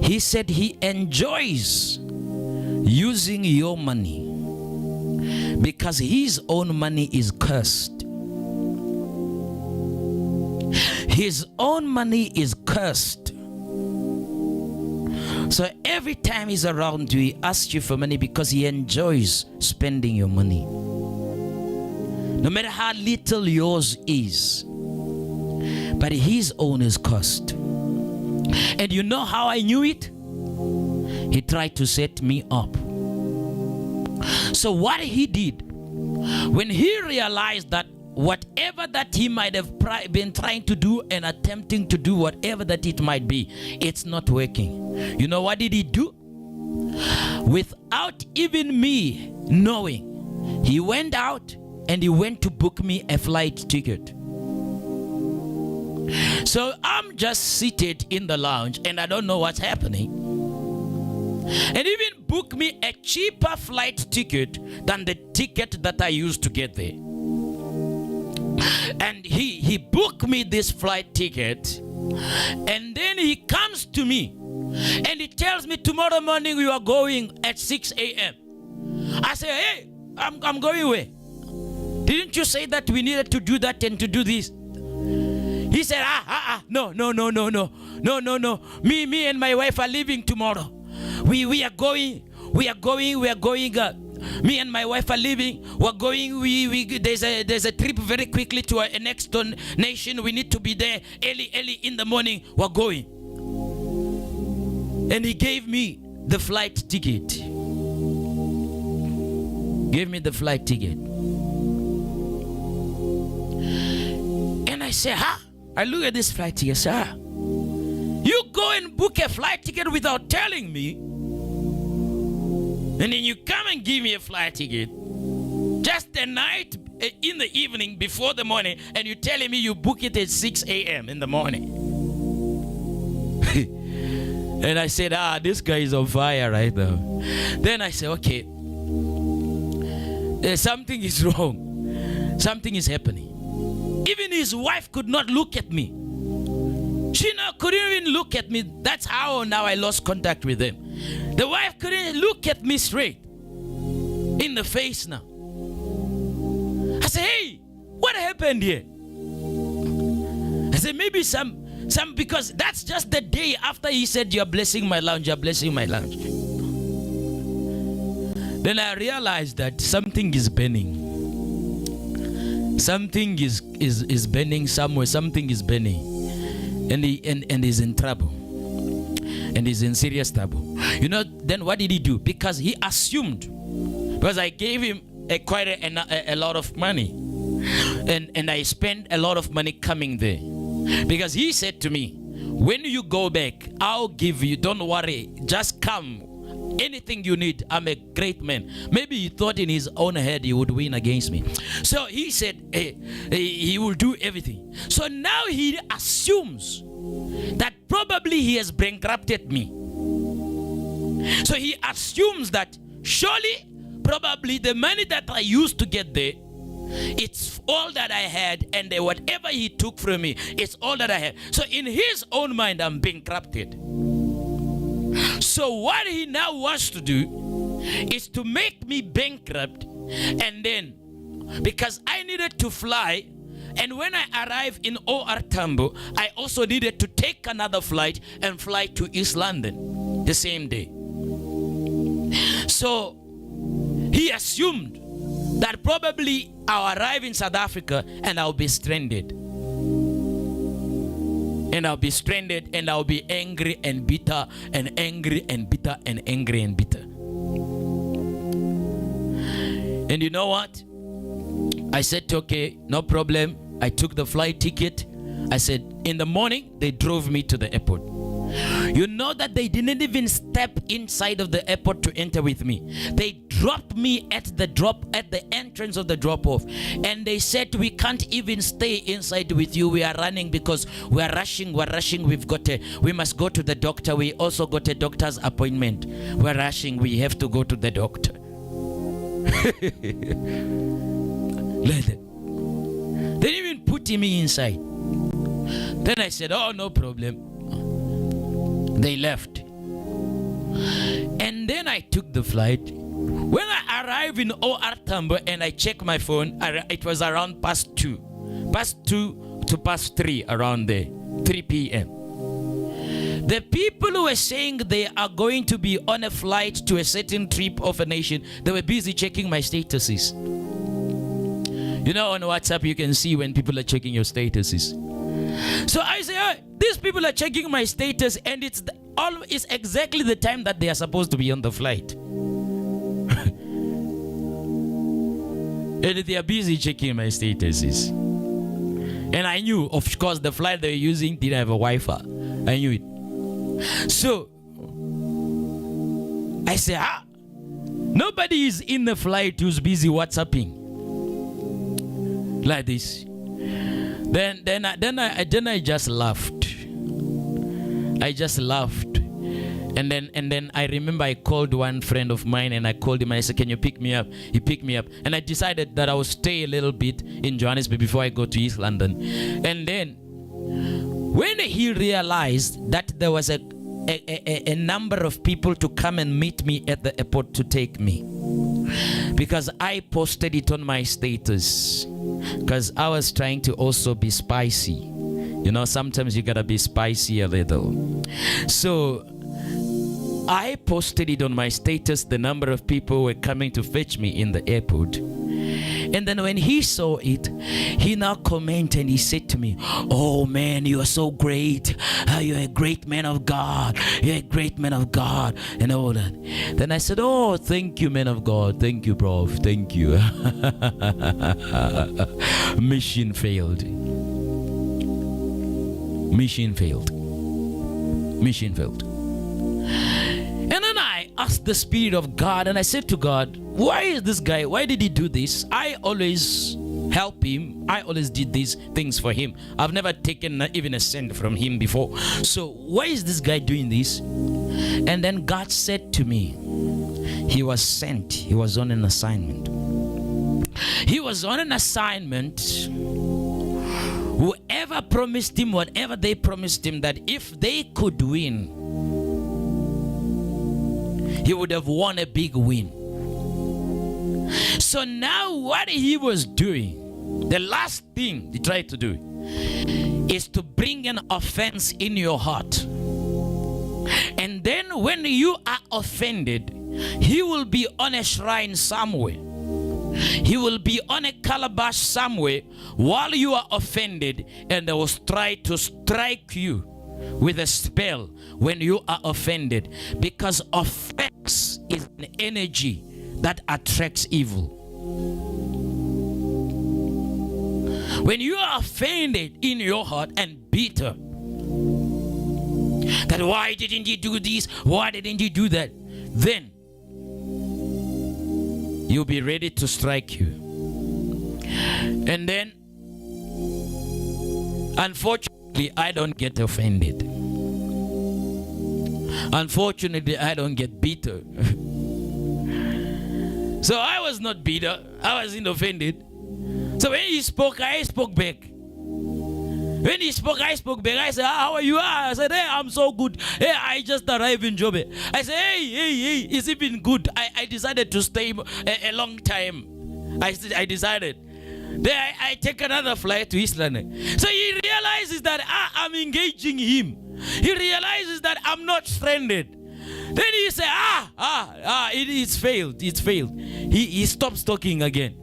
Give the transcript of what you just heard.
He said he enjoys using your money because his own money is cursed. His own money is cursed. So every time he's around you, he asks you for money because he enjoys spending your money. No matter how little yours is, but his own is cursed. And you know how I knew it? He tried to set me up. So what he did, when he realized that whatever that he might have been trying to do and attempting to do, whatever that it might be, it's not working. You know what did he do? Without even me knowing, he went out and he went to book me a flight ticket. So I'm just seated in the lounge and I don't know what's happening. And even book me a cheaper flight ticket than the ticket that I used to get there. And he booked me this flight ticket, and then he comes to me and he tells me, tomorrow morning you are going at 6 a.m. I say, hey, I'm going where? Didn't you say that we needed to do that and to do this? He said, no. Me and my wife are leaving tomorrow. We are going. Me and my wife are leaving. We're going. There's a trip very quickly to a next nation. We need to be there early in the morning. We're going. And he gave me the flight ticket. Gave me the flight ticket. And I say, I look at this flight ticket. Sir, you go and book a flight ticket without telling me. And then you come and give me a flight ticket just the night in the evening before the morning, and you're telling me you book it at 6 a.m. in the morning. And I said, this guy is on fire right now. Then I said, okay, something is wrong. Something is happening. Even his wife could not look at me. She couldn't even look at me. That's how now I lost contact with them. The wife couldn't look at me straight in the face now. I said, hey, what happened here? I said, maybe some because that's just the day after he said, you're blessing my lounge, you're blessing my lounge. Then I realized that something is burning. Something is burning somewhere. Something is burning. And he's in trouble. And he's in serious trouble. You know, then what did he do? Because he assumed, because I gave him quite a lot of money. And I spent a lot of money coming there. Because he said to me, when you go back, I'll give you, don't worry, just come. Anything you need, I'm a great man. Maybe he thought in his own head he would win against me. So he said, he will do everything. So now he assumes that probably he has bankrupted me. So he assumes that surely, probably the money that I used to get there, it's all that I had, and whatever he took from me, it's all that I had. So in his own mind, I'm bankrupted. So what he now wants to do is to make me bankrupt, and then because I needed to fly, and when I arrived in OR Tambo, I also needed to take another flight and fly to East London the same day. So he assumed that probably I'll arrive in South Africa and I'll be stranded. And I'll be stranded and I'll be angry and bitter and angry and bitter and angry and bitter. And you know what? I said, okay, no problem. I took the flight ticket. I said, in the morning, they drove me to the airport. You know that they didn't even step inside of the airport to enter with me. They dropped me at the entrance of the drop-off. And they said, we can't even stay inside with you. We are running because we are rushing. We must go to the doctor. We also got a doctor's appointment. We're rushing. We have to go to the doctor. They didn't even put me inside. Then I said, oh, no problem. They left. I took the flight. When I arrived in OR Tambo and I checked my phone, it was around past 2 to past 3, around there, 3 p.m. The people who were saying they are going to be on a flight to a certain trip of a nation, they were busy checking my statuses. You know, on WhatsApp, you can see when people are checking your statuses. So I say, oh, these people are checking my status, and it's exactly the time that they are supposed to be on the flight. And they are busy checking my statuses. And I knew, of course, the flight they were using didn't have a Wi-Fi. I knew it. So I say, nobody is in the flight who's busy WhatsApping like this. Then I just laughed. I just laughed. And then I remember I called one friend of mine, and I called him and I said, can you pick me up? He picked me up. And I decided that I would stay a little bit in Johannesburg before I go to East London. And then when he realized that there was a number of people to come and meet me at the airport to take me, because I posted it on my status, because I was trying to also be spicy. You know, sometimes you gotta be spicy a little. So I posted it on my status, the number of people were coming to fetch me in the airport. And then when he saw it, he now commented and he said to me, oh man, you are so great. You're a great man of God. You're a great man of God. And all that. Then I said, oh, thank you, man of God. Thank you, Prof. Thank you. Mission failed. Mission failed. Mission failed. And then I asked the Spirit of God, and I said to God, why is this guy, why did he do this? I always help him. I always did these things for him. I've never taken even a cent from him before. So why is this guy doing this? And then God said to me, he was sent. He was on an assignment. He was on an assignment. Whoever promised him, whatever they promised him, that if they could win, he would have won a big win. So now what he was doing, the last thing he tried to do, is to bring an offense in your heart. And then when you are offended, he will be on a shrine somewhere. He will be on a calabash somewhere while you are offended, and they will try to strike you with a spell when you are offended, because offense is an energy that attracts evil. When you are offended in your heart and bitter, that why didn't you do this, why didn't you do that, then you'll be ready to strike you. And then unfortunately I don't get offended. Unfortunately I don't get bitter. So I was not bitter, I wasn't offended. So when he spoke, I spoke back. When he spoke, I spoke back. I said, how are you? I said, hey, I'm so good. Hey, I just arrived in Joburg. I said, hey, is it been good? I decided to stay a long time. I decided. Then I take another flight to East London. So he realizes that I'm engaging him. He realizes that I'm not stranded. Then he said, it's failed. It's failed. He stops talking again.